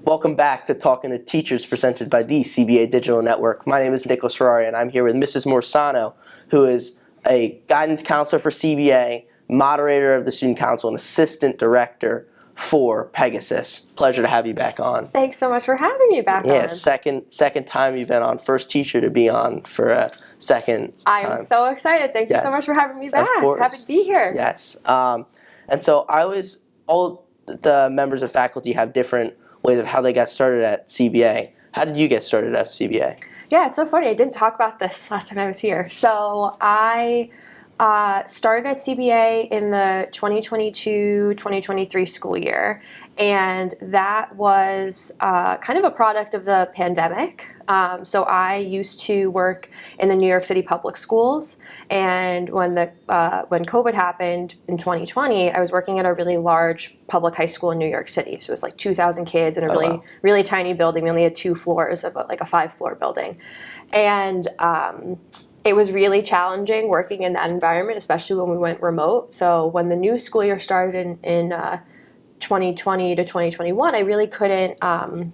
Welcome back to Talking to Teachers, presented by the CBA Digital Network. My name is Nicholas Ferrari, and I'm here with Mrs. Morisano, who is a guidance counselor for CBA, moderator of the Student Council, and assistant director for Pegasus. Pleasure to have you back on. Thanks so much for having me back on. Yeah, second time you've been on. First teacher to be on for a second time. I'm so excited. Thank you so much for having me back. Of course. Happy to be here. Yes. And so all the members of faculty have different ways of how they got started at CBA. How did you get started at CBA? Yeah, it's so funny. I didn't talk about this last time I was here. So I started at CBA in the 2022-2023 school year, and that was kind of a product of the pandemic. So I used to work in the New York City public schools, and when COVID happened in 2020, I was working at a really large public high school in New York City. So it was like 2,000 kids in a really tiny building. We only had 2 floors of like a 5-floor building, and it was really challenging working in that environment, especially when we went remote. So when the new school year started in 2020 to 2021, I really couldn't go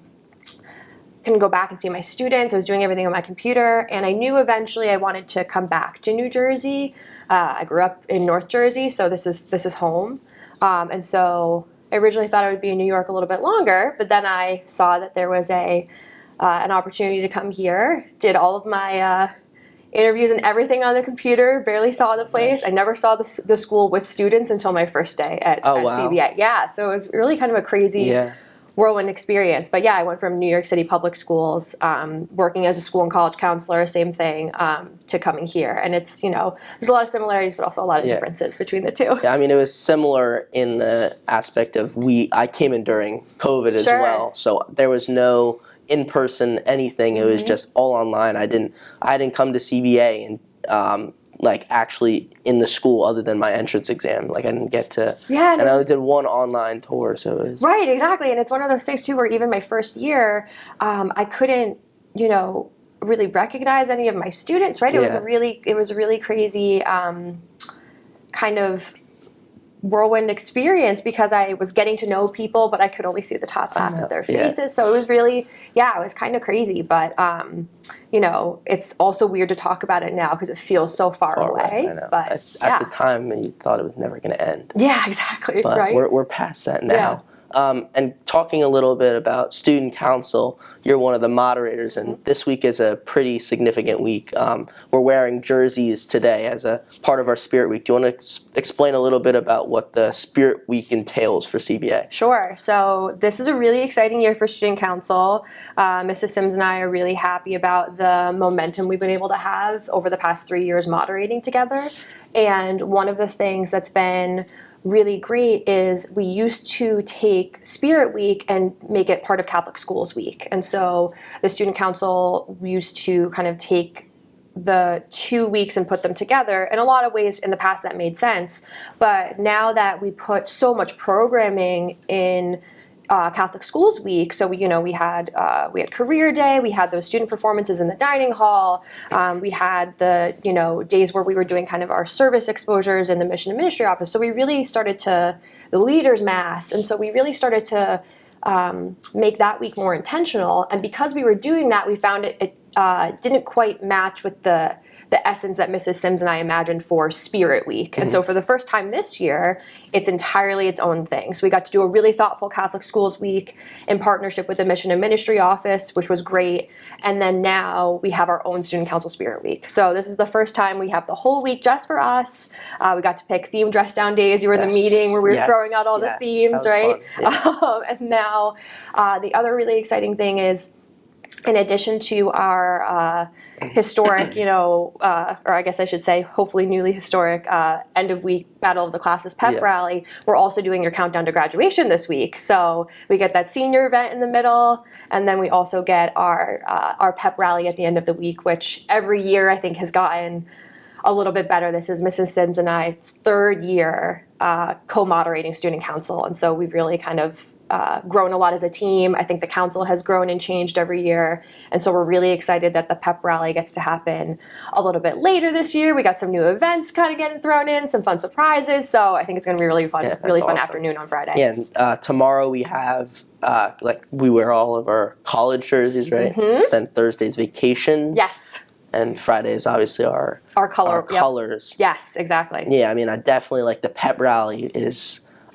back and see my students. I was doing everything on my computer, and I knew eventually I wanted to come back to New Jersey. I grew up in North Jersey, so this is home. And so I originally thought I would be in New York a little bit longer, but then I saw that there was an opportunity to come here. Did all of my interviews and everything on the computer, barely saw the place. I never saw the school with students until my first day at CBA. Yeah, so it was really kind of a crazy whirlwind experience. But yeah, I went from New York City public schools, working as a school and college counselor, same thing, to coming here. And it's, there's a lot of similarities, but also a lot of differences between the two. Yeah, I mean, it was similar in the aspect of I came in during COVID as well, so there was no in-person anything. It was just all online. I didn't come to CBA and actually in the school other than my entrance exam. Like I didn't get to, and I only did one online tour. So it was right, exactly. And it's one of those things too where even my first year, I couldn't, really recognize any of my students. Right, it was a really crazy kind of whirlwind experience because I was getting to know people, but I could only see the top half of their faces. Yeah. So it was really, it was kind of crazy. But, it's also weird to talk about it now because it feels so far away. I know. But at the time, you thought it was never going to end. Yeah, exactly. But right. We're past that now. Yeah. And talking a little bit about student council, you're one of the moderators, and this week is a pretty significant week. We're wearing jerseys today as a part of our Spirit Week. Do you want to explain a little bit about what the Spirit Week entails for CBA? Sure. So this is a really exciting year for student council. Mrs. Sims and I are really happy about the momentum we've been able to have over the past 3 years moderating together. And one of the things that's been really great is we used to take Spirit Week and make it part of Catholic Schools Week. And so the Student Council used to kind of take the 2 weeks and put them together. In a lot of ways in the past that made sense. But now that we put so much programming in Catholic Schools Week, so we had Career Day, we had those student performances in the dining hall, we had the days where we were doing kind of our service exposures in the mission and ministry office. So we really started the leaders mass, and so we really started to make that week more intentional. And because we were doing that, we found it didn't quite match with the essence that Mrs. Sims and I imagined for Spirit Week. And so for the first time this year, it's entirely its own thing. So we got to do a really thoughtful Catholic Schools Week in partnership with the Mission and Ministry Office, which was great. And then now we have our own Student Council Spirit Week. So this is the first time we have the whole week just for us. We got to pick theme dress down days. You were in the meeting where we were throwing out all the themes, right? And now the other really exciting thing is, in addition to our historic, or I guess I should say hopefully newly historic end of week Battle of the Classes pep rally, we're also doing your countdown to graduation this week. So we get that senior event in the middle, and then we also get our pep rally at the end of the week, which every year I think has gotten a little bit better. This is Mrs. Sims and I's 3rd year co-moderating student council, and so we've really kind of grown a lot as a team. I think the council has grown and changed every year, and so we're really excited that the pep rally gets to happen a little bit later this year. We got some new events kind of getting thrown in, some fun surprises, so I think it's going to be really fun, fun afternoon on Friday. Yeah, and tomorrow we have like we wear all of our college jerseys, right? Then Thursday's vacation. Yes. And Friday is obviously our colors. Yep. Yes, exactly. Yeah, I mean, I definitely like the pep rally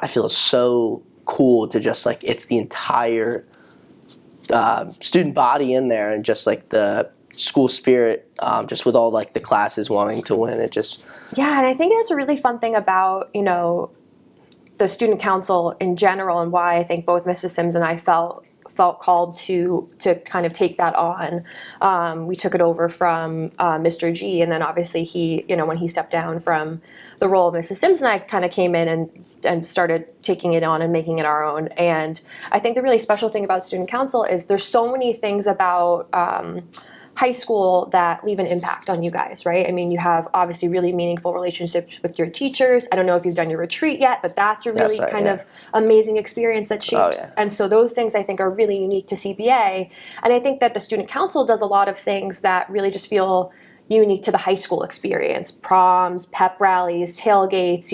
I feel so cool to just like, it's the entire student body in there, and just like the school spirit, just with all like the classes wanting to win. It just. Yeah, and I think that's a really fun thing about, the student council in general, and why I think both Mrs. Sims and I felt called to kind of take that on. We took it over from Mr. G, and then obviously he, when he stepped down from the role of Mrs. Sims, and I kind of came in and started taking it on and making it our own. And I think the really special thing about student council is there's so many things about high school that leave an impact on you guys, right? I mean, you have obviously really meaningful relationships with your teachers. I don't know if you've done your retreat yet, but that's a really of amazing experience that shapes. And so those things I think are really unique to CBA. And I think that the student council does a lot of things that really just feel unique to the high school experience. Proms, pep rallies, tailgates,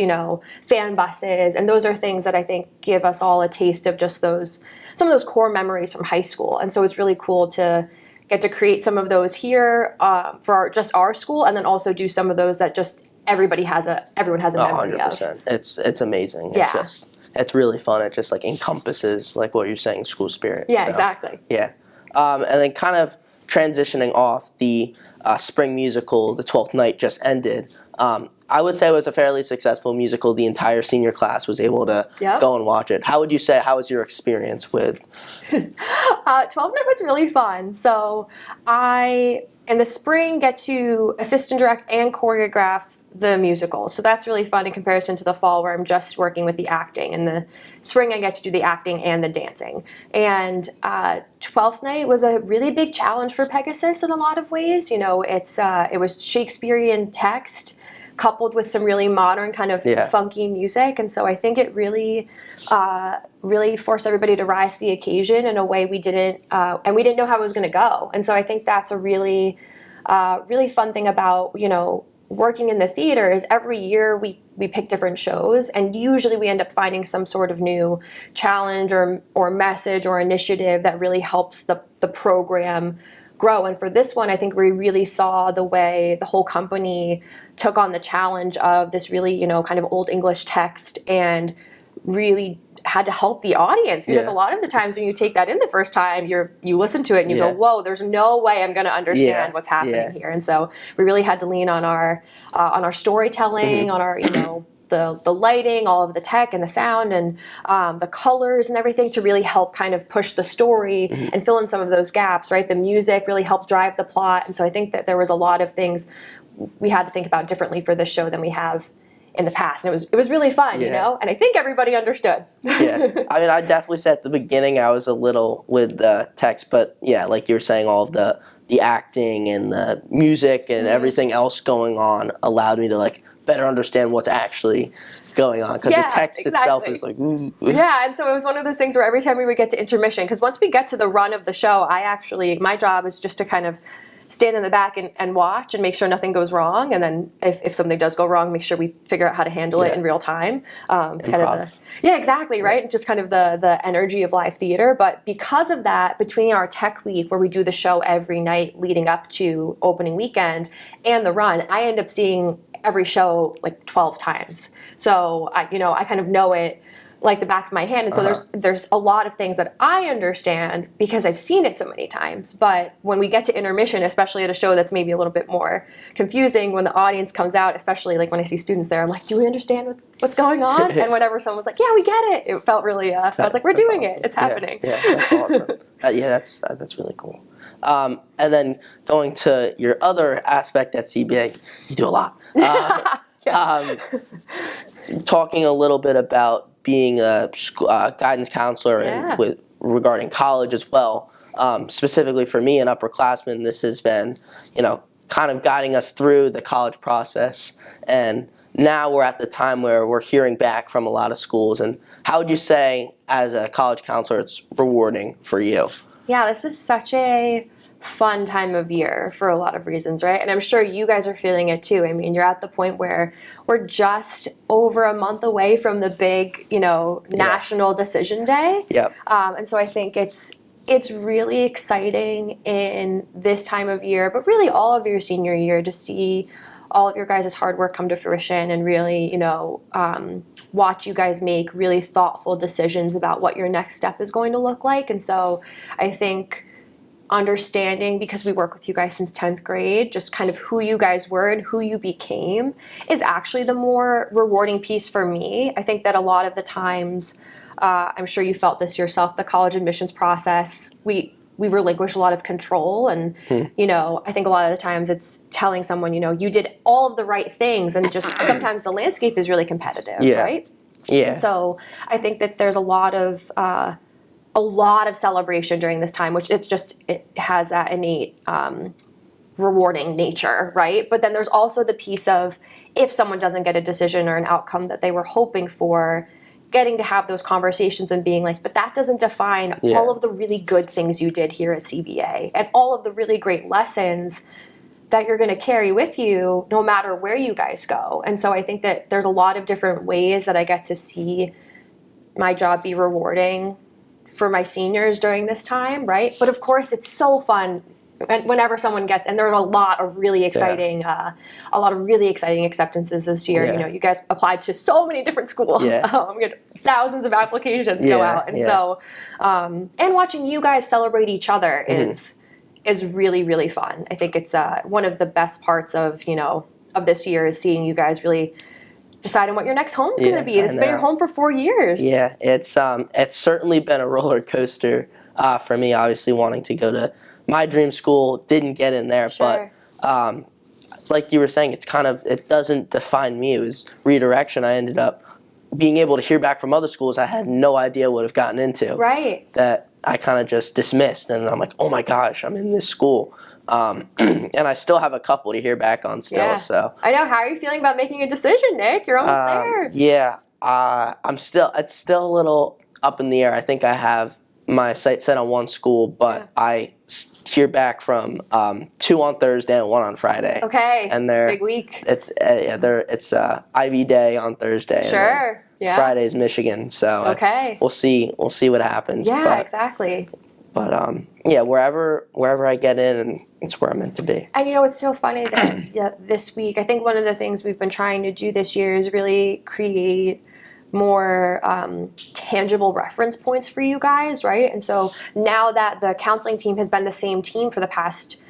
fan buses. And those are things that I think give us all a taste of just some of those core memories from high school. And so it's really cool to get to create some of those here for our school, and then also do some of those that just everyone has a memory 100%. of. It's amazing. Yeah. It's really fun. It just like encompasses like what you're saying, school spirit. Yeah, exactly. Yeah. And then kind of transitioning off, the spring musical, The 12th Night, just ended. I would say it was a fairly successful musical. The entire senior class was able to go and watch it. How would you say, how was your experience with? 12th Night was really fun. So I, in the spring, get to assist and direct and choreograph the musical. So that's really fun in comparison to the fall, where I'm just working with the acting. In the spring, I get to do the acting and the dancing. And 12th Night was a really big challenge for Pegasus in a lot of ways. It was Shakespearean text coupled with some really modern kind of funky music. And so I think it really forced everybody to rise to the occasion in a way we didn't know how it was going to go. And so I think that's a really fun thing about, working in the theater, is every year we pick different shows, and usually we end up finding some sort of new challenge or message or initiative that really helps the program grow. And for this one, I think we really saw the way the whole company took on the challenge of this really, kind of old English text, and really had to help the audience, because a lot of the times when you take that in the first time, you listen to it and you go, whoa, there's no way I'm going to understand what's happening here. And so we really had to lean on our storytelling, on our, the lighting, all of the tech and the sound, and the colors and everything, to really help kind of push the story and fill in some of those gaps, right? The music really helped drive the plot. And so I think that there was a lot of things we had to think about differently for this show than we have in the past. And it was really fun, and I think everybody understood. I mean, I definitely said at the beginning I was a little with the text, but like you were saying, all of the acting and the music and everything else going on allowed me to like better understand what's actually going on, because the text itself is like and so it was one of those things where every time we would get to intermission, because once we get to the run of the show, my job is just to kind of stand in the back and watch and make sure nothing goes wrong, and then if something does go wrong, make sure we figure out how to handle it in real time. It's kind of exactly, right? Just kind of the energy of live theater. But because of that, between our tech week, where we do the show every night leading up to opening weekend, and the run, I end up seeing every show like 12 times. So I kind of know it like the back of my hand. And so there's a lot of things that I understand because I've seen it so many times. But when we get to intermission, especially at a show that's maybe a little bit more confusing, when the audience comes out, especially like when I see students there, I'm like, do we understand what's going on? And whenever someone was like, yeah, we get it, it felt really, I was like, we're doing awesome. It. It's happening. Yeah, that's awesome. That's really cool. And then going to your other aspect at CBA, you do a lot. Talking a little bit about being a guidance counselor and regarding college as well. Specifically for me, an upperclassman, this has been, kind of guiding us through the college process. And now we're at the time where we're hearing back from a lot of schools. And how would you say, as a college counselor, it's rewarding for you? Yeah, this is such a fun time of year for a lot of reasons, right? And I'm sure you guys are feeling it too. I mean, you're at the point where we're just over a month away from the big, national decision day. Yep. And so I think it's really exciting in this time of year, but really all of your senior year, to see all of your guys' hard work come to fruition and really, watch you guys make really thoughtful decisions about what your next step is going to look like. And so I think understanding, because we work with you guys since 10th grade, just kind of who you guys were and who you became is actually the more rewarding piece for me. I think that a lot of the times, I'm sure you felt this yourself, the college admissions process, we relinquish a lot of control. And, I think a lot of the times it's telling someone, you did all of the right things, and just sometimes the landscape is really competitive, right? Yeah. So I think that there's a lot of celebration during this time, which it has that innate rewarding nature, right? But then there's also the piece of, if someone doesn't get a decision or an outcome that they were hoping for, getting to have those conversations and being like, but that doesn't define all of the really good things you did here at CBA and all of the really great lessons that you're going to carry with you no matter where you guys go. And so I think that there's a lot of different ways that I get to see my job be rewarding for my seniors during this time, right? But of course, it's so fun whenever someone gets, and there are a lot of really exciting, acceptances this year. Yeah. You guys applied to so many different schools. We had thousands of applications go out, and so, and watching you guys celebrate each other is really, really fun. I think it's one of the best parts of of this year is seeing you guys really deciding what your next home's going to be. This has been your home for 4 years. Yeah, it's certainly been a roller coaster for me. Obviously, wanting to go to my dream school, didn't get in there, Sure. but like you were saying, it doesn't define me. It was redirection. I ended up being able to hear back from other schools I had no idea would have gotten into. Right. That I kind of just dismissed, and I'm like, oh my gosh, I'm in this school. And I still have a couple to hear back on still. Yeah. So I know. How are you feeling about making a decision, Nick? You're almost there. Yeah, it's still a little up in the air. I think I have my sights set on one school, but I hear back from 2 on Thursday and 1 on Friday. Okay. And they're big week. It's Ivy Day on Thursday. Sure. And Friday's Michigan. So we'll see what happens. Yeah, exactly. But wherever I get in, it's where I'm meant to be. And it's so funny that this week, I think one of the things we've been trying to do this year is really create more tangible reference points for you guys, right? And so now that the counseling team has been the same team for the past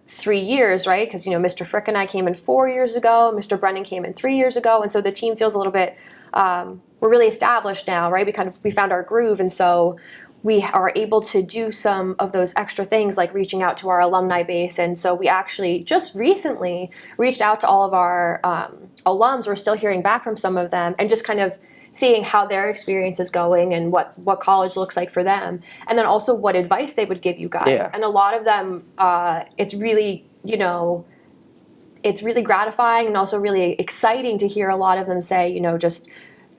3 years, right? Because Mr. Frick and I came in 4 years ago, Mr. Brennan came in 3 years ago, and so the team feels a little bit we're really established now, right? We found our groove, and so we are able to do some of those extra things like reaching out to our alumni base. And so we actually just recently reached out to all of our alums. We're still hearing back from some of them and just kind of seeing how their experience is going and what college looks like for them. And then also what advice they would give you guys. Yeah. And a lot of them, it's really, it's really gratifying and also really exciting to hear a lot of them say, just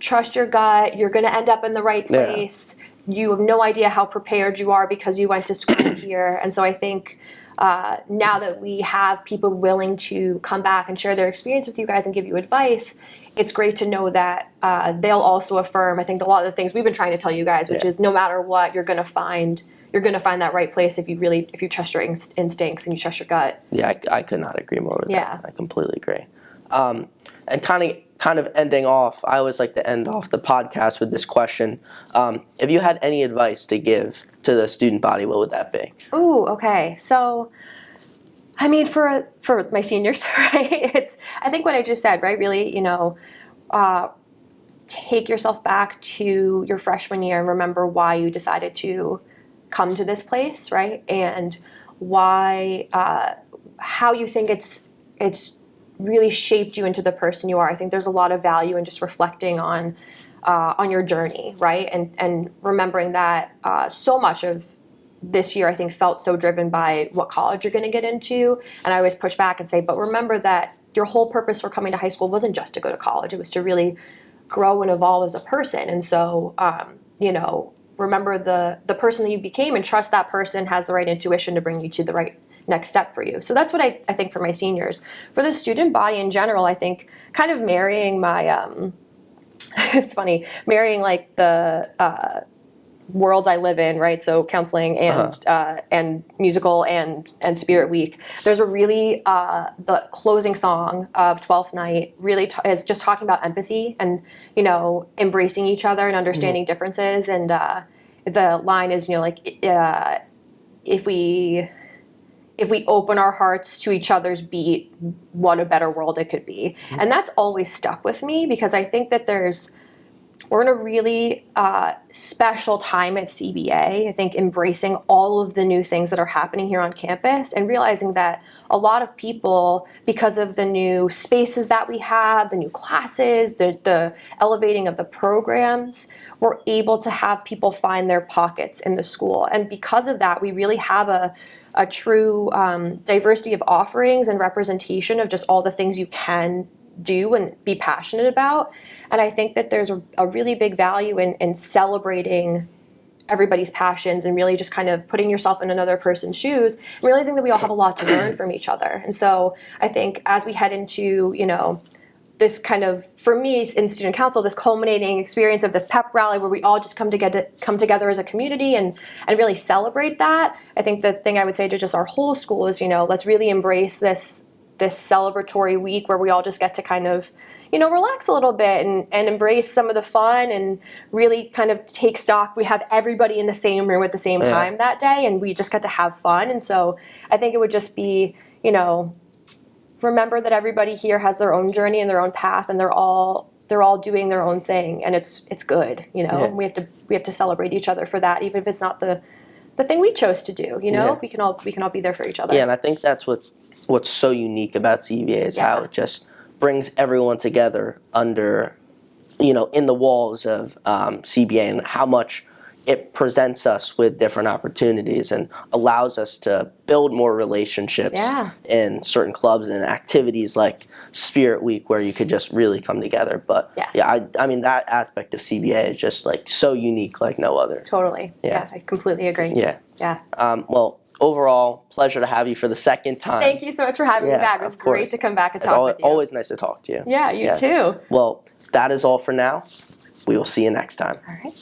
trust your gut. You're going to end up in the right place. Yeah. You have no idea how prepared you are because you went to school here. And so I think now that we have people willing to come back and share their experience with you guys and give you advice, it's great to know that they'll also affirm, I think, a lot of the things we've been trying to tell you guys, which is no matter what, you're going to find that right place if you trust your instincts and you trust your gut. Yeah, I could not agree more with that. I completely agree. And kind of ending off, I always like to end off the podcast with this question. If you had any advice to give to the student body, what would that be? Ooh, okay. So, I mean, for my seniors, right? I think what I just said, right? Really, take yourself back to your freshman year and remember why you decided to come to this place, right? And why, how you think it's really shaped you into the person you are. I think there's a lot of value in just reflecting on your journey, right? And remembering that so much of this year, I think, felt so driven by what college you're going to get into. And I always push back and say, but remember that your whole purpose for coming to high school wasn't just to go to college. It was to really grow and evolve as a person. And so, remember the person that you became and trust that person has the right intuition to bring you to the right next step for you. So that's what I think for my seniors. For the student body in general, I think kind of marrying my, it's funny, marrying like the worlds I live in, right? So counseling and musical and Spirit Week. There's a really the closing song of 12th Night really is just talking about empathy and embracing each other and understanding differences. And the line is like if we open our hearts to each other's beat, what a better world it could be. And that's always stuck with me because I think that we're in a really special time at CBA. I think embracing all of the new things that are happening here on campus and realizing that a lot of people, because of the new spaces that we have, the new classes, the elevating of the programs, we're able to have people find their pockets in the school. And because of that, we really have a true diversity of offerings and representation of just all the things you can do and be passionate about. And I think that there's a really big value in celebrating everybody's passions and really just kind of putting yourself in another person's shoes and realizing that we all have a lot to learn from each other. And so I think as we head into, this kind of, for me in student council, this culminating experience of this pep rally where we all just come together as a community and really celebrate that. I think the thing I would say to just our whole school is, let's really embrace this celebratory week where we all just get to kind of, relax a little bit and embrace some of the fun and really kind of take stock. We have everybody in the same room at the same time that day, and we just get to have fun. And so I think it would just be, remember that everybody here has their own journey and their own path, and they're all doing their own thing, and it's good, And we have to celebrate each other for that, even if it's not the thing we chose to do. We can all be there for each other. Yeah, and I think that's what's so unique about CBA is how it just brings everyone together under, in the walls of CBA, and how much it presents us with different opportunities and allows us to build more relationships in certain clubs and activities like Spirit Week, where you could just really come together. But I mean, that aspect of CBA is just like so unique, like no other. Totally. Yeah, I completely agree. Yeah. Well, overall, pleasure to have you for the second time. Thank you so much for having me back. It was great to come back and talk with you. Always nice to talk to you. Yeah, you too. Well, that is all for now. We will see you next time. All right.